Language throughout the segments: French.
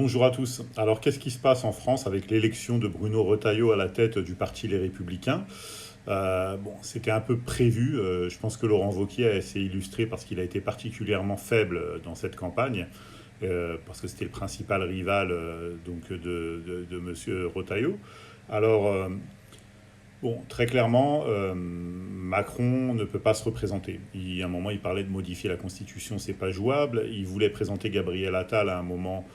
Bonjour à tous. Alors, qu'est-ce qui se passe en France avec l'élection de Bruno Retailleau à la tête du parti Les Républicains? Bon, c'était un peu prévu. Je pense que Laurent Wauquiez s'est illustré parce qu'il a été particulièrement faible dans cette campagne, parce que c'était le principal rival de Monsieur Retailleau. Alors, bon, très clairement, Macron ne peut pas se représenter. À un moment, il parlait de modifier la Constitution, c'est pas jouable. Il voulait présenter Gabriel Attal à un moment.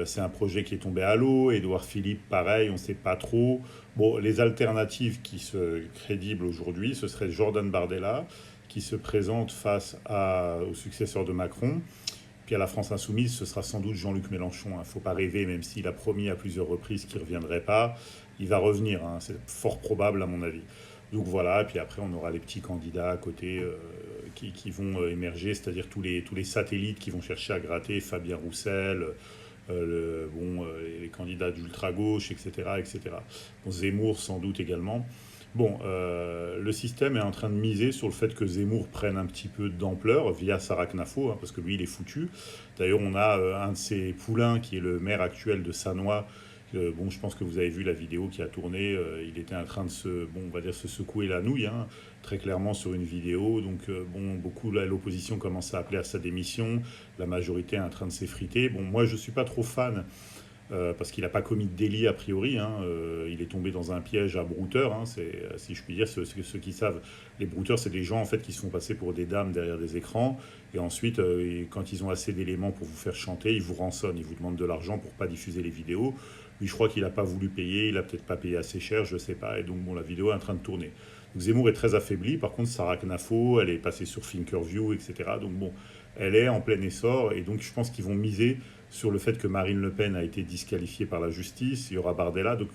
C'est un projet qui est tombé à l'eau. Édouard Philippe, pareil, on ne sait pas trop. Bon, les alternatives qui sont crédibles aujourd'hui, ce serait Jordan Bardella, qui se présente au successeur de Macron. Puis à la France Insoumise, ce sera sans doute Jean-Luc Mélenchon. Il ne faut pas rêver, même s'il a promis à plusieurs reprises qu'il ne reviendrait pas. Il va revenir, hein, c'est fort probable à mon avis. Donc voilà, et puis après on aura les petits candidats à côté qui vont émerger, c'est-à-dire tous les satellites qui vont chercher à gratter, Fabien Roussel, les candidats d'ultra-gauche, etc., etc. Bon, Zemmour sans doute également. Bon, le système est en train de miser sur le fait que Zemmour prenne un petit peu d'ampleur via Sarah Knafo, hein, parce que lui, il est foutu. D'ailleurs, on a un de ses poulains, qui est le maire actuel de Sannois. Bon, je pense que vous avez vu la vidéo qui a tourné. Il était en train de on va dire, se secouer la nouille, hein, très clairement sur une vidéo. Donc, beaucoup, là, l'opposition commence à appeler à sa démission. La majorité est en train de s'effriter. Bon, moi, je ne suis pas trop fan parce qu'il n'a pas commis de délit a priori, hein. Il est tombé dans un piège à brouteurs, hein. Si je puis dire, ceux qui savent, les brouteurs, c'est des gens en fait qui se font passer pour des dames derrière des écrans, et ensuite, quand ils ont assez d'éléments pour vous faire chanter, ils vous rançonnent, ils vous demandent de l'argent pour pas diffuser les vidéos. Lui, je crois qu'il n'a pas voulu payer, il a peut-être pas payé assez cher, je sais pas, et donc bon, la vidéo est en train de tourner. Donc Zemmour est très affaibli. Par contre, Sarah Knafo, elle est passée sur Thinkerview, etc. Donc bon, elle est en plein essor, et donc je pense qu'ils vont miser sur le fait que Marine Le Pen a été disqualifiée par la justice. Il y aura Bardella. Donc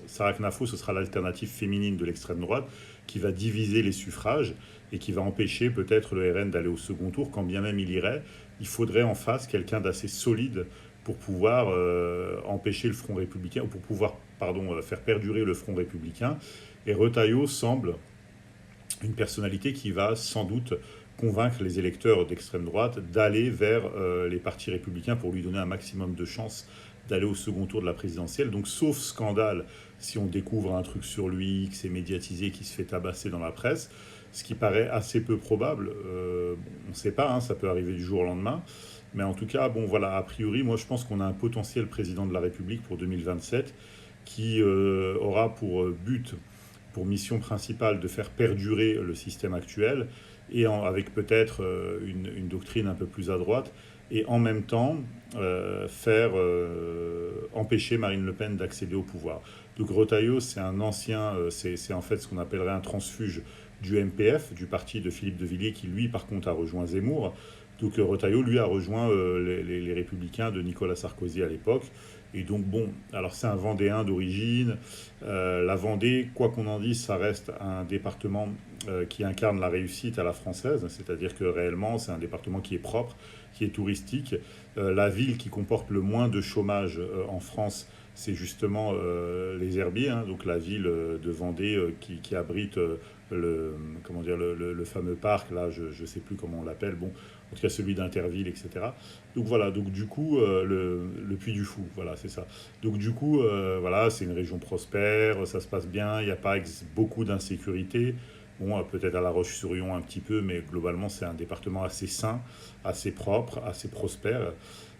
Sarah Knafo, ce sera l'alternative féminine de l'extrême droite qui va diviser les suffrages et qui va empêcher peut-être le RN d'aller au second tour. Quand bien même il irait, il faudrait en face quelqu'un d'assez solide pour pouvoir empêcher le Front républicain, ou pour pouvoir, pardon, faire perdurer le Front républicain. Et Retailleau semble une personnalité qui va sans doute convaincre les électeurs d'extrême droite d'aller vers les partis républicains pour lui donner un maximum de chances d'aller au second tour de la présidentielle. Donc, sauf scandale, si on découvre un truc sur lui, que c'est médiatisé, qui se fait tabasser dans la presse, ce qui paraît assez peu probable. On ne sait pas, hein, ça peut arriver du jour au lendemain. Mais en tout cas, bon voilà, a priori, moi je pense qu'on a un potentiel président de la République pour 2027 qui aura pour but, pour mission principale, de faire perdurer le système actuel, avec peut-être une doctrine un peu plus à droite, et en même temps empêcher Marine Le Pen d'accéder au pouvoir. Donc Retailleau, c'est un ancien, c'est en fait ce qu'on appellerait un transfuge du MPF, du parti de Philippe de Villiers, qui lui par contre a rejoint Zemmour. Donc Retailleau, lui, a rejoint les Républicains de Nicolas Sarkozy à l'époque. Et donc, bon, alors c'est un Vendéen d'origine. La Vendée, quoi qu'on en dise, ça reste un département qui incarne la réussite à la française. C'est-à-dire que réellement, c'est un département qui est propre, qui est touristique. La ville qui comporte le moins de chômage en France, c'est justement les Herbiers, hein, donc la ville de Vendée qui abrite comment dire, le fameux parc, là, je ne sais plus comment on l'appelle, bon, en tout cas celui d'Interville, etc. Donc voilà, donc du coup, le Puy du Fou, voilà, c'est ça. Donc du coup, voilà, c'est une région prospère, ça se passe bien, il n'y a pas beaucoup d'insécurité. Bon, peut-être à La Roche-sur-Yon un petit peu, mais globalement, c'est un département assez sain, assez propre, assez prospère.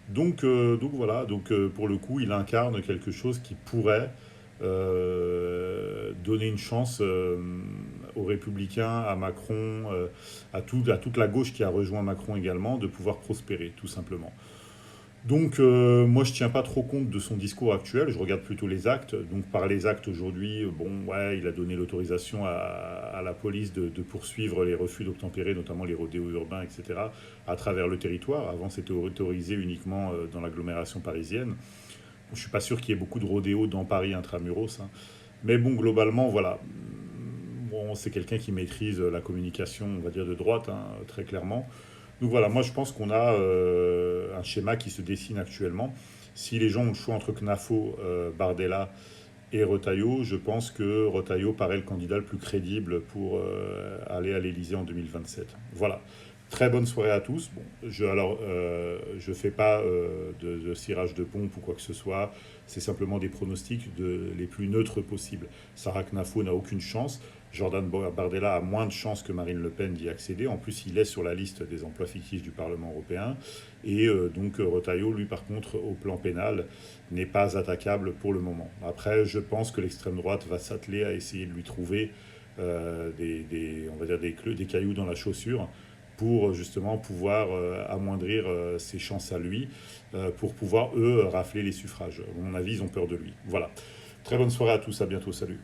Donc voilà, pour le coup, il incarne quelque chose qui pourrait donner une chance aux Républicains, à Macron, à toute la gauche qui a rejoint Macron également, de pouvoir prospérer, tout simplement. Donc, moi, je tiens pas trop compte de son discours actuel, je regarde plutôt les actes. Donc, par les actes aujourd'hui, bon, ouais, il a donné l'autorisation à la police de poursuivre les refus d'obtempérer, notamment les rodéos urbains, etc., à travers le territoire. Avant, c'était autorisé uniquement dans l'agglomération parisienne. Bon, je suis pas sûr qu'il y ait beaucoup de rodéos dans Paris intramuros, hein. Mais bon, globalement, voilà. Bon, c'est quelqu'un qui maîtrise la communication, on va dire, de droite, hein, très clairement. Donc voilà, moi je pense qu'on a un schéma qui se dessine actuellement. Si les gens ont le choix entre Knafo, Bardella et Retailleau, je pense que Retailleau paraît le candidat le plus crédible pour aller à l'Élysée en 2027. Voilà. Très bonne soirée à tous. Bon, je fais pas de cirage de pompe ou quoi que ce soit. C'est simplement des pronostics les plus neutres possibles. Sarah Knafo n'a aucune chance. Jordan Bardella a moins de chances que Marine Le Pen d'y accéder. En plus, il est sur la liste des emplois fictifs du Parlement européen. Et donc, Retailleau, lui, par contre, au plan pénal, n'est pas attaquable pour le moment. Après, je pense que l'extrême droite va s'atteler à essayer de lui trouver on va dire des cailloux dans la chaussure pour justement pouvoir amoindrir ses chances à lui, pour pouvoir, eux, rafler les suffrages. À mon avis, ils ont peur de lui. Voilà. Très bonne soirée à tous, à bientôt, salut.